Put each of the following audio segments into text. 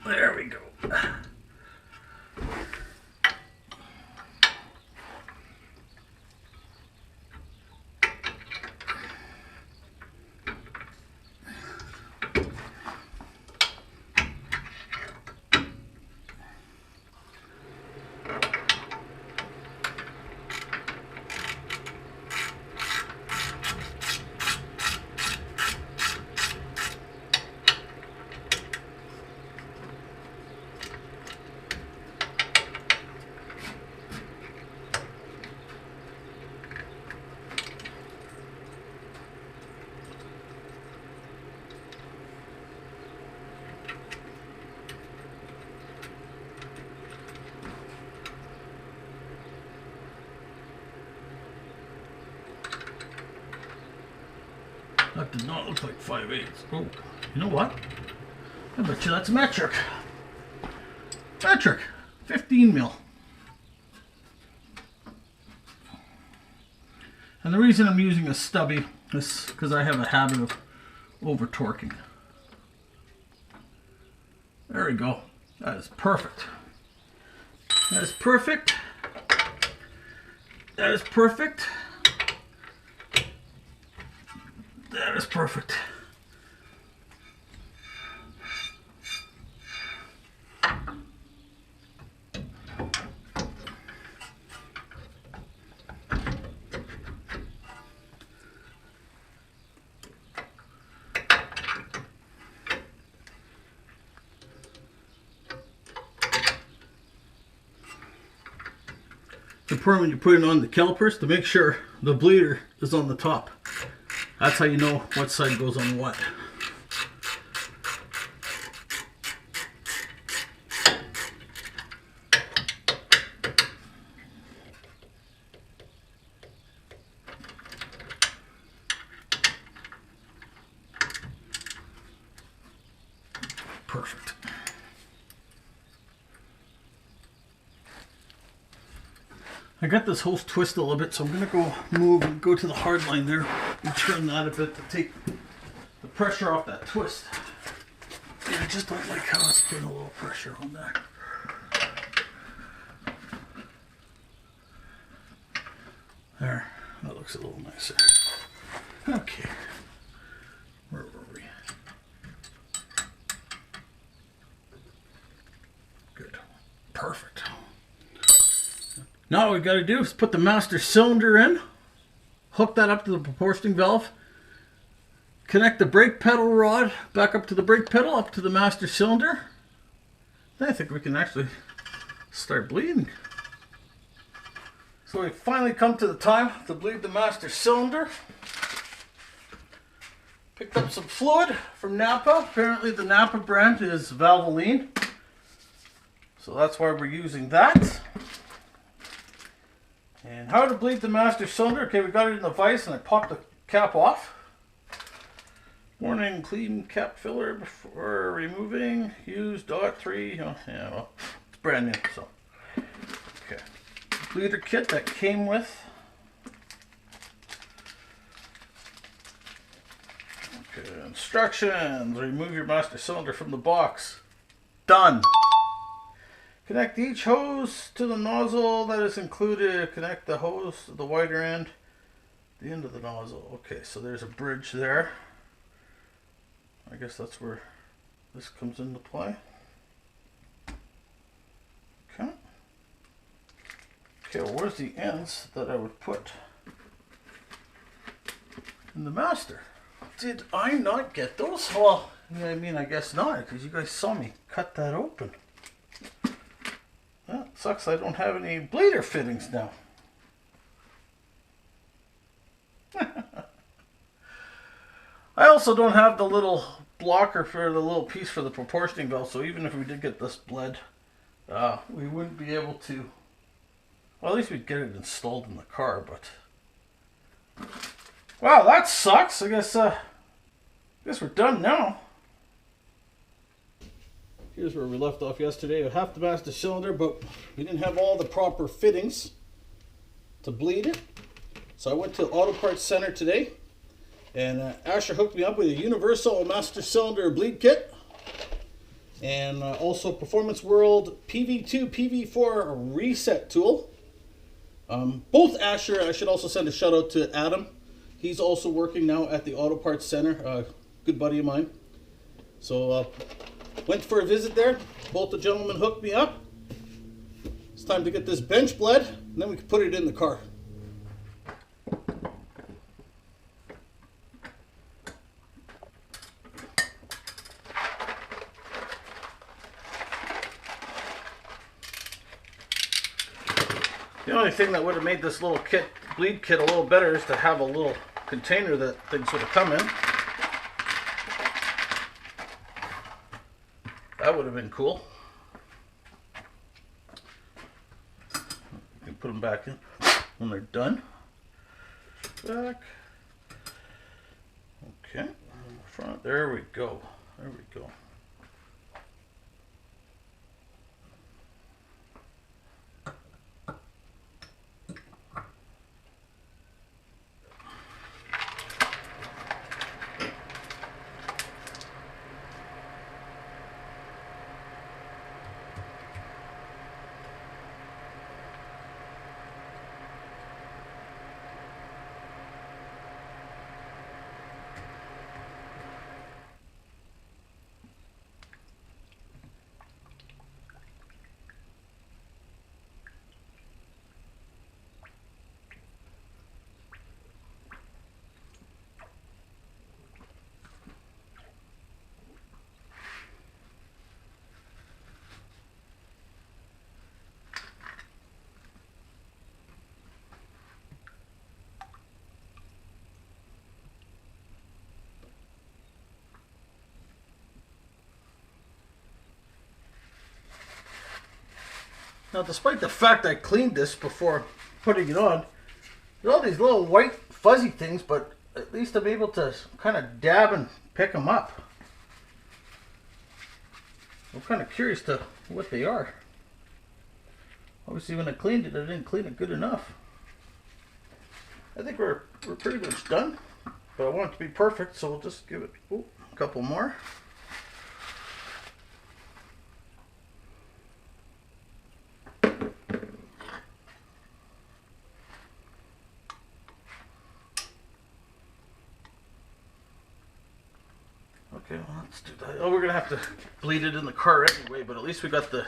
There we go. That did not look like 5/8. Oh, you know what? I bet you that's metric. Metric, 15 mil. And the reason I'm using a stubby is because I have a habit of over torquing. There we go. That is perfect. That is perfect. That is perfect. That is perfect. It's important when you put it on the calipers to make sure the bleeder is on the top. That's how you know what side goes on what. Perfect. I got this hose twisted a little bit, so I'm going to go move and go to the hard line there and turn that a bit to take the pressure off that twist. Yeah, I just don't like how it's putting a little pressure on there. There, that looks a little nicer. Okay, where were we? Good, perfect. Now all we got to do is put the master cylinder in, hook that up to the proportioning valve, connect the brake pedal rod back up to the brake pedal, up to the master cylinder. Then I think we can actually start bleeding. So we finally come to the time to bleed the master cylinder. Picked up some fluid from Napa. Apparently the Napa brand is Valvoline, so that's why we're using that. And how to bleed the master cylinder. Okay, we got it in the vise and I popped the cap off. Warning, clean cap filler before removing. Use .3. Oh, yeah, well, it's brand new, so. Okay. Bleeder kit that came with. Okay, instructions. Remove your master cylinder from the box. Done. Connect each hose to the nozzle that is included. Connect the hose to the wider end, the end of the nozzle. Okay, so there's a bridge there. I guess that's where this comes into play. Okay. Okay, well, where's the ends that I would put in the master? Did I not get those? Well, I mean, I guess not, because you guys saw me cut that open. Well, it sucks I don't have any bleeder fittings now. I also don't have the little blocker for the little piece for the proportioning valve, so even if we did get this bled, we wouldn't be able to, well, at least we'd get it installed in the car, but wow, that sucks. I guess we're done now. Here's where we left off yesterday. I half the master cylinder, but we didn't have all the proper fittings to bleed it. So I went to Auto Parts Center today, and Asher hooked me up with a universal master cylinder bleed kit, and also Performance World PV2, PV4 reset tool. Both Asher, I should also send a shout out to Adam. He's also working now at the Auto Parts Center, good buddy of mine. So went for a visit there. Both the gentlemen hooked me up. It's time to get this bench bled, and then we can put it in the car. The only thing that would have made this little bleed kit a little better is to have a little container that things would have come in. That would have been cool. You can put them back in when they're done. Back. Okay. Front. There we go. There we go. Now, despite the fact I cleaned this before putting it on, there's all these little white fuzzy things, but at least I'm able to kind of dab and pick them up. I'm kind of curious to what they are. Obviously, when I cleaned it, I didn't clean it good enough. I think we're pretty much done, but I want it to be perfect, so we'll just give it a couple more. Okay, well, let's do that. Oh, we're gonna have to bleed it in the car anyway, but at least we got the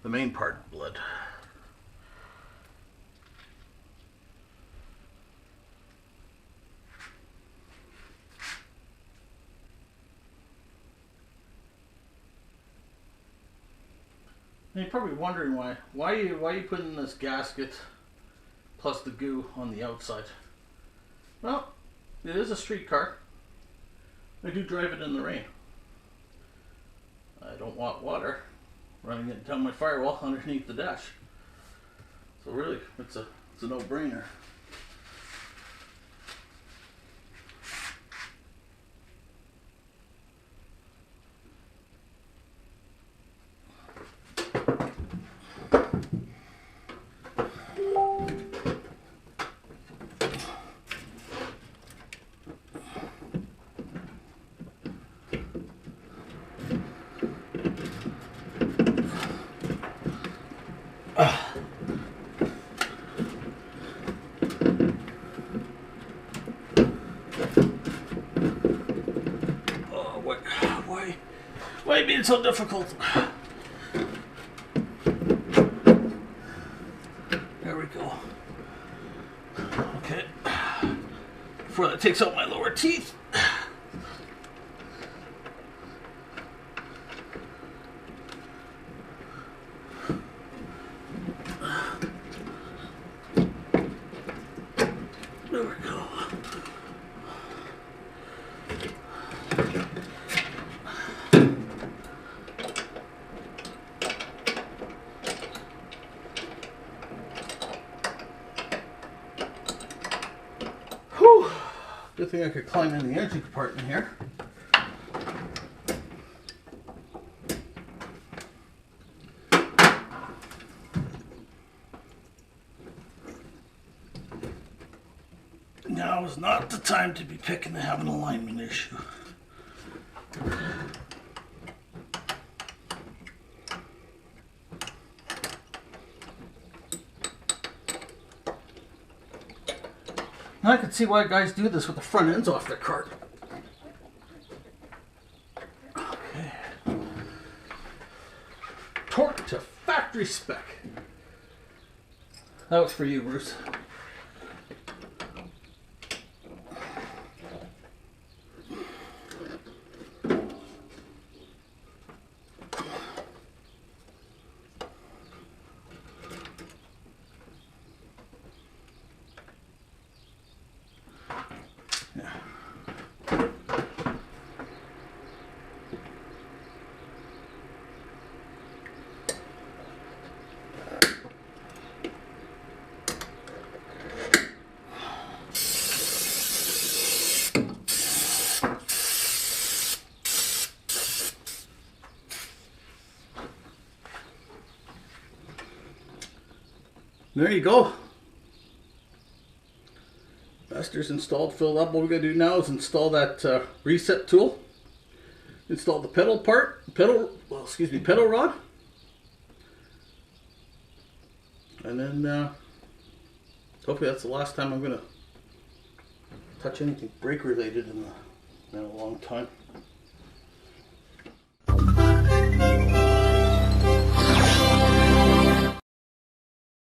main part bled. And you're probably wondering why are you putting this gasket plus the goo on the outside? Well, it is a street car. I do drive it in the rain. I don't want water running it down my firewall underneath the dash. So really, it's a no-brainer. Why are you being so difficult? There we go. Okay. Before that takes out my lower teeth. There we go. Good thing I could climb in the engine compartment here. Now is not the time to be picking to have an alignment issue. Now I can see why guys do this with the front ends off their cart. Okay. Torque to factory spec. That was for you, Bruce. There you go. Master's installed, filled up. What we gotta do now is install that reset tool. Install the pedal rod. And then hopefully that's the last time I'm gonna touch anything brake related in a long time.